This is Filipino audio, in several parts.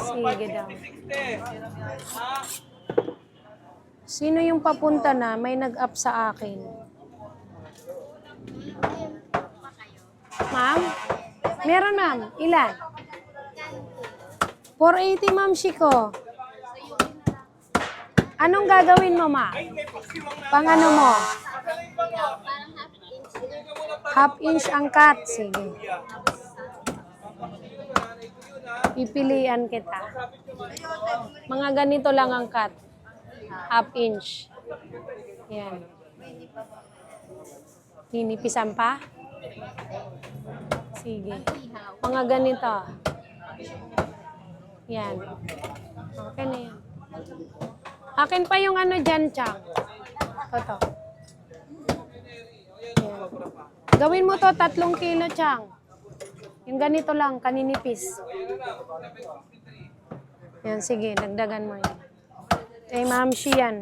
Sige daw. Sino yung papunta na? May nag-up sa akin. Ma'am? Meron ma'am. Ilan? 480 ma'am Shiko. Anong gagawin mo ma? Pangano mo? Half inch ang cut. Sige. Pipilian kita. Mga ganito lang ang cut. Half inch. Yan. Ninipisan pa? Sige. Mga ganito. Yan. Okay na yan. Akin pa yung ano dyan, Chang. Ito. Yan. Gawin mo to 3 kilo, Chang. Yung ganito lang, kaninipis. Yan, sige. Dagdagan mo yan. Kay Ma'am Shi yan.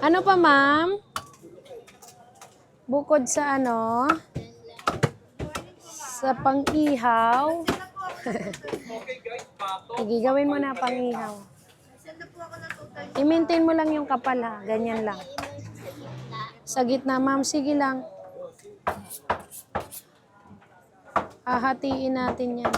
Ano pa, ma'am? Bukod sa ano? Sa pang-ihaw. Sige, gawin mo na pang-ihaw. I-maintain mo lang yung kapal ha. Ganyan lang. Sa gitna, ma'am. Sige lang. Hahatiin natin yan.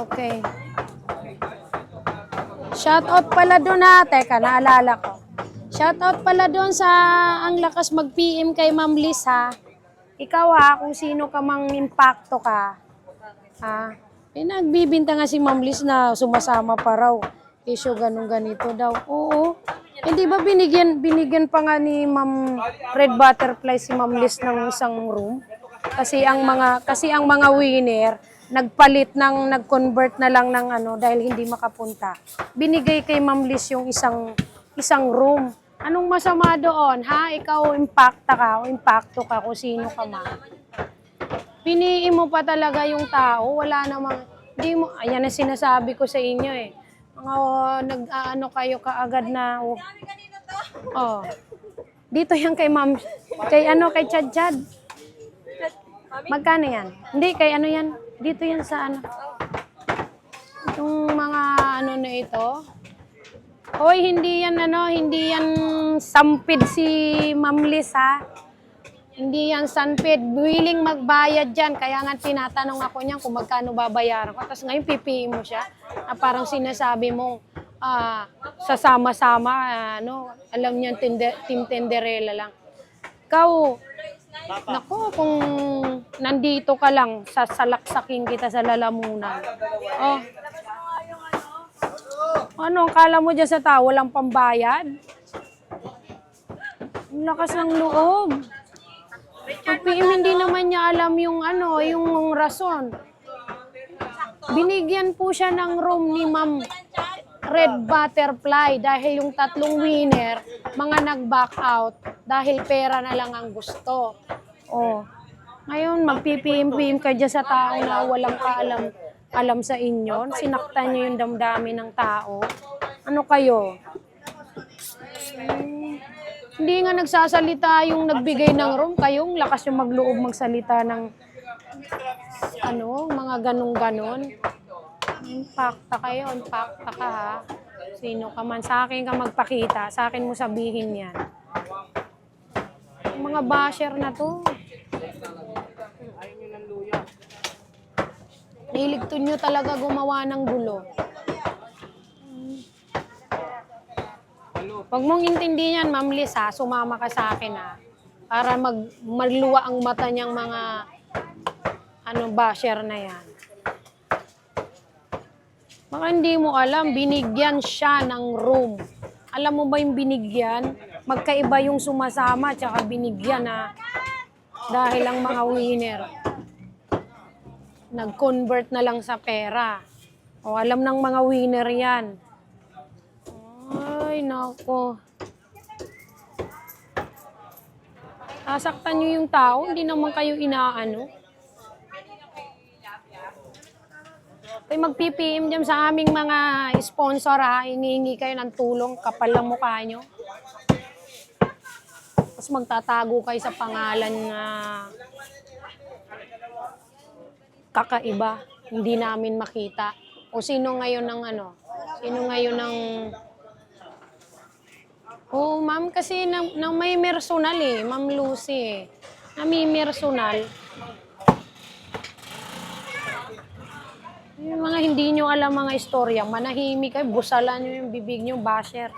Okay. Shoutout pala doon ha. Teka, naalala ko. Shoutout pala doon sa ang lakas mag-PM kay Ma'am Liz ha. Ikaw ha, kung sino ka mang impacto ka. Ha? Nagbibinta nga si Ma'am Liz na sumasama pa raw. Isyo ganun ganito daw. Oo. Hindi ba binigyan pa nga ni Ma'am Red Butterfly si Ma'am Liz ng isang room? Kasi ang mga winner nag-convert na lang ng ano dahil hindi makapunta. Binigay kay Ma'am Liz yung isang room. Anong masama doon? Ha? Ikaw impacta ka o impacto ka kung sino ka man. Piniin mo pa talaga yung tao. Wala namang, hindi mo, ayan ang sinasabi ko sa inyo eh. Mga nag-ano kayo kaagad na, oh. Dito yan kay Ma'am, kay Chad Chad. Magkano yan? Hindi, kay ano yan? Dito yan sa ano. Itong mga ano na ito. Hoy, hindi yan sampid si Ma'am Liz ha. Hindi yan sampid. Willing magbayad dyan. Kaya nga tinatanong ako niyan kung magkano babayaran ko. Tapos ngayon pipiin mo siya. Na parang sinasabi mo, sasama-sama, alam niyan, Team Tenderella lang. Ikaw, naku, kung nandito ka lang, sasalaksakin kita sa lalamunan. Oh. Ano, kala mo dyan sa tao, walang pambayad? Ang lakas ng loob. Pag-PM, hindi naman niya alam yung rason. Binigyan po siya ng room ni Ma'am Red Butterfly dahil yung 3 winner, mga nag-back out dahil pera na lang ang gusto. Oh. Ngayon, magpipim-pim ka dyan sa tao na walang alam sa inyo. Sinaktan nyo yung damdamin ng tao. Ano kayo? Hindi nga nagsasalita yung nagbigay ng room. Kayong lakas yung magloob magsalita ng mga ganun-ganon. Impacta kayo, impacta ka ha. Sino ka man. Sa akin ka magpakita. Sa akin mo sabihin yan. Yung mga basher na to. Niligtod nyo talaga gumawa ng gulo. Huwag mong intindihan, Ma'am Liz ha. Sumama ka sa akin ha. Para magluwa ang mata niyang mga basher na yan. Baka hindi mo alam, binigyan siya ng room. Alam mo ba yung binigyan? Magkaiba yung sumasama tsaka binigyan ha. Dahil ang mga winner. nag-convert na lang sa pera. O, alam ng mga winner yan. Ay, nako. Sasaktan nyo yung tao, hindi naman kayo inaano. Kaya mag-PPM dyan sa aming mga sponsor ha, hinihingi kayo ng tulong, kapal lang mukha nyo. Tapos magtatago kayo sa pangalan na kakaiba, hindi namin makita. O sino ngayon ng ano? Sino ngayon ng... Oh, ma'am, kasi na may personal eh, Ma'am Lucy eh. Na may personal. Yung mga hindi nyo alam mga istorya, manahimik kayo, busalan nyo yung bibig nyo, basher.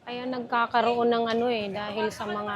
Kaya nagkakaroon ng ano eh, dahil sa mga